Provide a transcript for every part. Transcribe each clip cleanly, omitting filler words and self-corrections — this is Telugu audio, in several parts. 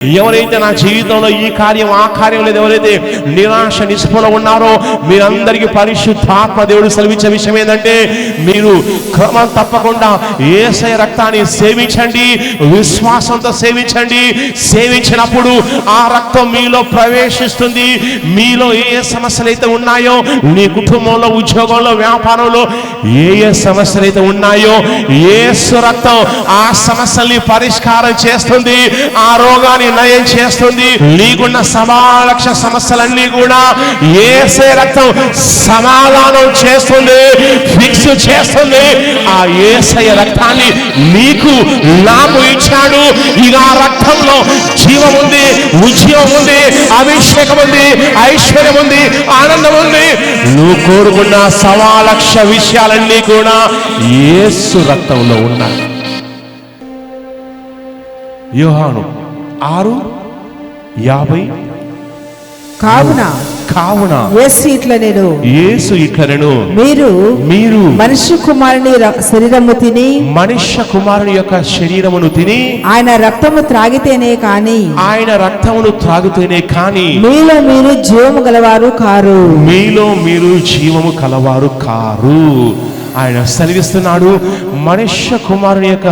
ఎవరైతే నా జీవితంలో ఈ కార్యం ఆ కార్యం లేదు, ఎవరైతే నిరాశ నిస్పృహలో ఉన్నారో మీరందరికీ పరిశుద్ధాత్మ దేవుడు సెలవిచ్చే విషయం ఏంటంటే, మీరు క్రమం తప్పకుండా యేసయ్య రక్తాన్ని సేవించండి, విశ్వాసంతో సేవించండి. సేవించినప్పుడు ఆ రక్తం మీలో ప్రవేశిస్తుంది. మీలో ఏ సమస్యలు అయితే ఉన్నాయో, నీ కుటుంబంలో, ఉద్యోగంలో, వ్యాపారంలో ఏ సమస్యలు అయితే ఉన్నాయో యేసు రక్తం ఆ సమస్యల్ని పరిష్కారం చేస్తుంది, ఆ రోగాన్ని నయం చేస్తుంది. నీకున్న సమాలక్ష సమస్యలన్నీ కూడా యేసే రక్తం సమాధానం చేస్తుంది, ఫిక్స్ చేస్తుంది. ఆ యేసయ్య రక్తాన్ని నీకు నాకు ఇచ్చాడు. ఇక ఆ రక్తంలో జీవం ఉంది, ఉద్యోగం ఉంది, అభిషేకం ఉంది, ఐశ్వర్యం ఉంది, ఆనందం ఉంది. నువ్వు కోరుకున్న సమాలక్ష విషయాలన్నీ కూడా యేసు రక్తంలో ఉన్నాయి. యోహాను 6:50 కావున యేసు ఇట్లనెను, మీరు మనుష్య కుమారుని శరీరము తిని, మనుష్య కుమారుని యొక్క శరీరమును తిని ఆయన రక్తము త్రాగితేనే కాని మీలో మీరు జీవము గలవారు కారు. ఆయన సెలవిస్తున్నాడు, మనుష్య కుమారుని యొక్క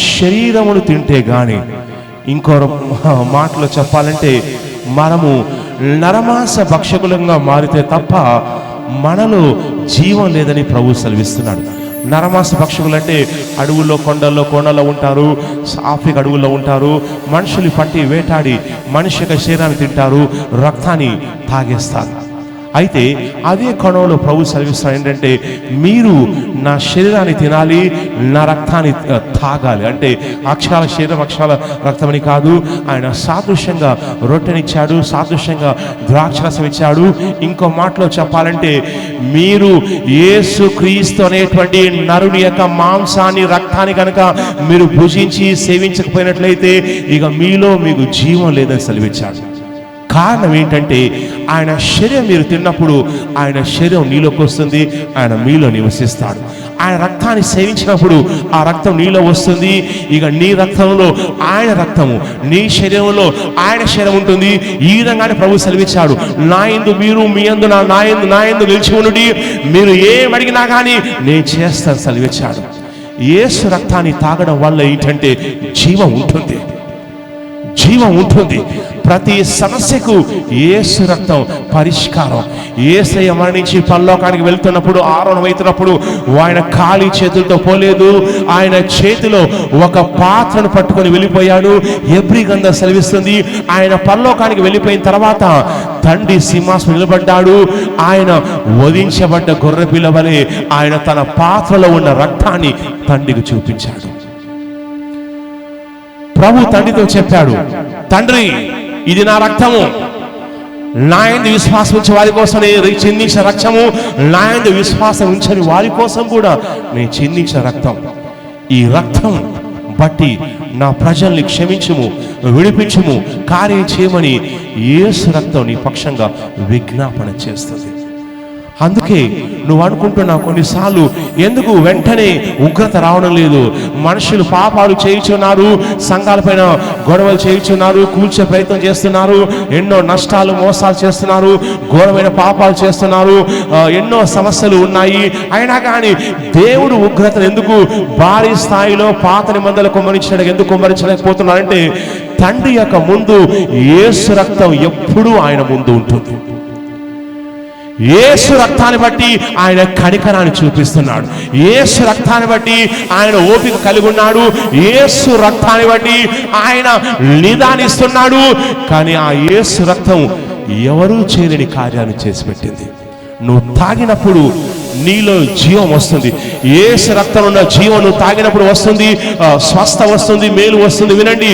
శరీరమును తింటే గాని, ఇంకో మాటలో చెప్పాలంటే మనము నరమాంస భక్షకులంగా మారితే తప్ప మనలో జీవం లేదని ప్రభు సెలవిస్తున్నాడు. నరమాంస భక్షకులు అంటే అడవుల్లో, కొండల్లో ఉంటారు, ఆఫ్రికా అడవుల్లో ఉంటారు. మనుషులు పట్టి వేటాడి మనిషి యొక్క శరీరాన్ని తింటారు, రక్తాన్ని తాగేస్తారు. అయితే అదే కోణంలో ప్రభు సెలవిస్తాడు ఏంటంటే, మీరు నా శరీరాన్ని తినాలి, నా రక్తాన్ని తాగాలి. అంటే అక్షరాల శరీరం, అక్షరాల రక్తమని కాదు. ఆయన సాదృశ్యంగా రొట్టెనిచ్చాడు, సాదృశ్యంగా ద్రాక్షరసం ఇచ్చాడు. ఇంకో మాటలో చెప్పాలంటే, మీరు యేసు క్రీస్తు అనేటువంటి నరుని యొక్క మాంసాన్ని, రక్తాన్ని కనుక మీరు భుజించి సేవించకపోయినట్లయితే ఇక మీలో మీకు జీవం లేదని సెలవిచ్చాడు. కారణం ఏంటంటే, ఆయన శరీరం మీరు తిన్నప్పుడు ఆయన శరీరం నీలోకి వస్తుంది, ఆయన మీలో నివసిస్తాడు. ఆయన రక్తాన్ని సేవించినప్పుడు ఆ రక్తం నీలో వస్తుంది. ఇక నీ రక్తంలో ఆయన రక్తము, నీ శరీరంలో ఆయన శరీరం ఉంటుంది. ఈ విధంగానే ప్రభు సెలవిచ్చాడు, నా యందు మీరు, మీ యందు నా యందు నిలిచి ఉండుడి, మీరు ఏమడిగినా కానీ నేను చేస్తాను సెలవిచ్చాడు. యేసు రక్తాన్ని తాగడం వల్ల ఏంటంటే జీవం ఉంటుంది. ప్రతి సమస్యకు యేసు రక్తం పరిష్కారం. యేసయ్య మరణించి పరలోకానికి వెళ్తున్నప్పుడు, ఆరోహణమవుతున్నప్పుడు ఆయన ఖాళీ చేతులతో పోలేదు. ఆయన చేతిలో ఒక పాత్రను పట్టుకొని వెళ్ళిపోయాడు. హెబ్రీ గ్రంథం సెలవిస్తుంది, ఆయన పరలోకానికి వెళ్ళిపోయిన తర్వాత తండ్రి సింహాసనం నిలబడ్డాడు. ఆయన వధించబడ్డ గొర్రె పిల్ల వలె ఆయన తన పాత్రలో ఉన్న రక్తాన్ని తండ్రికి చూపించాడు. ప్రభు తండ్రితో చెప్పాడు, తండ్రి, ఇది నా రక్తము, నా యందు విశ్వాసం ఉంచే వారి కోసం నేను చిందించిన రక్తము, నా యందు విశ్వాసం ఉంచని వారి కోసం కూడా నేను చిందించిన రక్తం. ఈ రక్తం బట్టి నా ప్రజల్ని క్షమించుము, విడిపించుము, కార్యం చేయమని యేసు రక్తం నీ పక్షంగా విజ్ఞాపన చేస్తుంది. అందుకే నువ్వు అనుకుంటున్నావు కొన్నిసార్లు, ఎందుకు వెంటనే ఉగ్రత రావడం లేదు? మనుషులు పాపాలు చేయుచున్నారు, సంఘాలపైన గొడవలు చేయుచున్నారు, కూల్చే ప్రయత్నం చేస్తున్నారు, ఎన్నో నష్టాలు, మోసాలు చేస్తున్నారు, ఘోరమైన పాపాలు చేస్తున్నారు, ఎన్నో సమస్యలు ఉన్నాయి. అయినా కానీ దేవుడు ఉగ్రతను ఎందుకు భారీ స్థాయిలో పాత నిబంధనలు కుమ్మరించడానికి ఎందుకు కుమ్మరించలేకపోతున్నారంటే, తండ్రి యొక్క ముందు యేసు రక్తం ఎప్పుడూ ఆయన ముందు ఉంటుంది. యేసు రక్తాన్ని బట్టి ఆయన కనికరాన్ని చూపిస్తున్నాడు. యేసు రక్తాన్ని బట్టి ఆయన ఓపిక కలిగి ఉన్నాడు. యేసు రక్తాన్ని బట్టి ఆయన నిదానిస్తున్నాడు. కానీ ఆ యేసు రక్తం ఎవరూ చేయలేని కార్యాన్ని చేసి పెట్టింది. నువ్వు తాగినప్పుడు నీలో జీవం వస్తుంది. యేసు రక్తంలో ఉన్న జీవం నువ్వు తాగినప్పుడు వస్తుంది, స్వస్థ వస్తుంది, మేలు వస్తుంది. వినండి,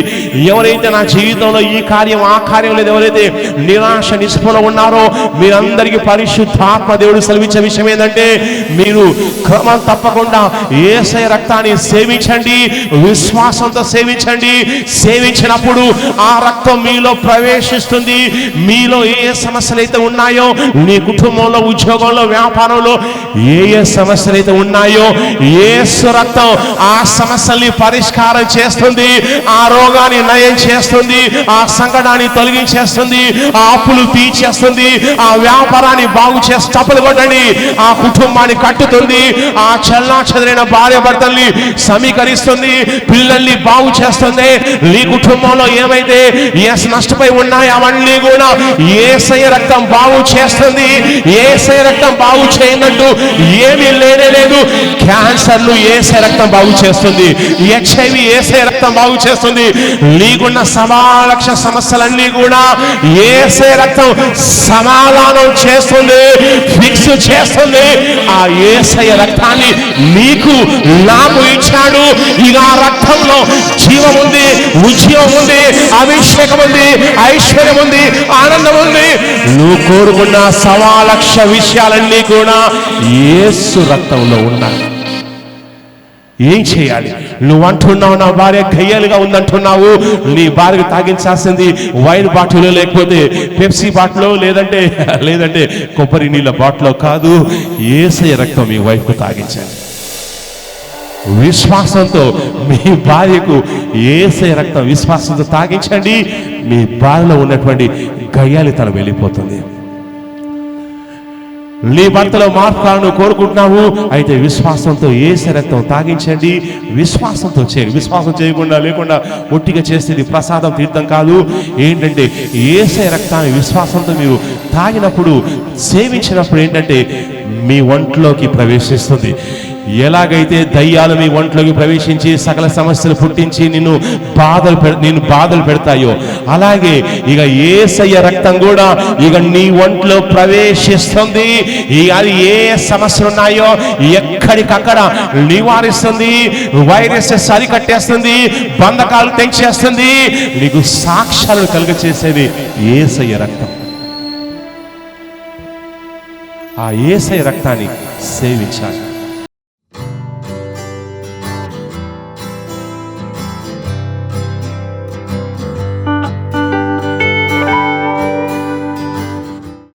ఎవరైతే నా జీవితంలో ఈ కార్యం ఆ కార్యం లేదు, ఎవరైతే నిరాశ నిస్పృహలో ఉన్నారో మీరందరికీ పరిశుద్ధాత్మ దేవుడు సెలవిచ్చే విషయం ఏంటంటే, మీరు క్రమం తప్పకుండా యేసయ్య రక్తాన్ని సేవించండి, విశ్వాసంతో సేవించండి. సేవించినప్పుడు ఆ రక్తం మీలో ప్రవేశిస్తుంది. మీలో ఏ సమస్యలు అయితే ఉన్నాయో, నీ కుటుంబంలో, ఉద్యోగంలో, వ్యాపారంలో ఏ సమస్యలు అయితే ఉన్నాయో యేసు రక్తం ఆ సమస్యల్ని పరిష్కారం చేస్తుంది, ఆ రోగాన్ని నయం చేస్తుంది, ఆ సంకటాన్ని తొలగించేస్తుంది, ఆ అప్పులు తీర్చేస్తుంది, ఆ వ్యాపారాన్ని బాగు చేసి చప్పలు కొట్టండి, ఆ కుటుంబాన్ని కట్టుతుంది, ఆ చల్లా చెదిరిన భార్య భర్తల్ని సమీకరిస్తుంది, పిల్లల్ని బాగు చేస్తుంది. నీ కుటుంబంలో ఏమైతే నష్టపోయి ఉన్నాయో అవన్నీ కూడా యేసయ్య రక్తం బాగు చేస్తుంది. యేసయ్య రక్తం బాగు చేయనట్టు ఏమీ లేనే లేదు. క్యాన్సర్లు యేసయ్య రక్తం బాగు చేస్తుంది, HIV యేసయ్య రక్తం బాగు చేస్తుంది. నీకున్న సమాలక్ష సమస్యలన్నీ కూడా యేసయ్య రక్తం సమాధానం చేస్తుంది, ఫిక్స్ చేస్తుంది. ఆ యేసయ్య రక్తాన్ని నీకు నాకు ఇచ్చాడు. ఇక ఆ రక్తంలో జీవం ఉంది, ఉద్యోగం ఉంది, అభిషేకం ఉంది, ఐశ్వర్యం ఉంది, ఆనందం ఉంది. నువ్వు కోరుకున్న సవాలక్ష విషయాలన్నీ కూడా యేసు రక్తంలో ఉన్నాయి. ఏం చేయాలి? నువ్వు అంటున్నావు నా భార్య గయ్యాలుగా ఉందంటున్నావు. నీ భార్యకు తాగించాల్సింది వైన్ బాటిల్, లేకపోతే పెప్సీ బాటిల్, లేదంటే కొబ్బరి నీళ్ళ బాటిల్ కాదు. యేసయ్య రక్తం మీ వైఫ్కు తాగించండి. విశ్వాసంతో మీ భార్యకు యేసయ్య రక్తం విశ్వాసంతో తాగించండి. మీ భార్యలో ఉన్నటువంటి గయ్యాలితనం వెళ్ళిపోతుంది. నీ భర్తలో మార్పు కోరుకుంటున్నావు, అయితే విశ్వాసంతో యేసయ్య రక్తం తాగించండి. విశ్వాసంతో చేయండి. విశ్వాసం చేయకుండా లేకుండా ఒట్టిగా చేసేది ప్రసాదం తీర్థం కాదు. ఏంటంటే యేసయ్య రక్తాన్ని విశ్వాసంతో మీరు తాగినప్పుడు, సేవించినప్పుడు ఏంటంటే మీ ఒంట్లోకి ప్రవేశిస్తుంది. ఎలాగైతే దయ్యాలు మీ ఒంట్లోకి ప్రవేశించి సకల సమస్యలు పుట్టించి నిన్ను బాధలు పెడతాయో, అలాగే ఇక యేసయ్య రక్తం కూడా ఇక నీ ఒంట్లో ప్రవేశిస్తుంది. అది ఏ సమస్యలు ఉన్నాయో ఎక్కడికక్కడ నివారిస్తుంది, వైరసెస్ అరికట్టేస్తుంది, బంధకాలు తెంచేస్తుంది. నీకు సాక్ష్యాలను కలుగచేసేది యేసయ్య రక్తం. ఆ యేసయ్య రక్తాన్ని సేవించాలి.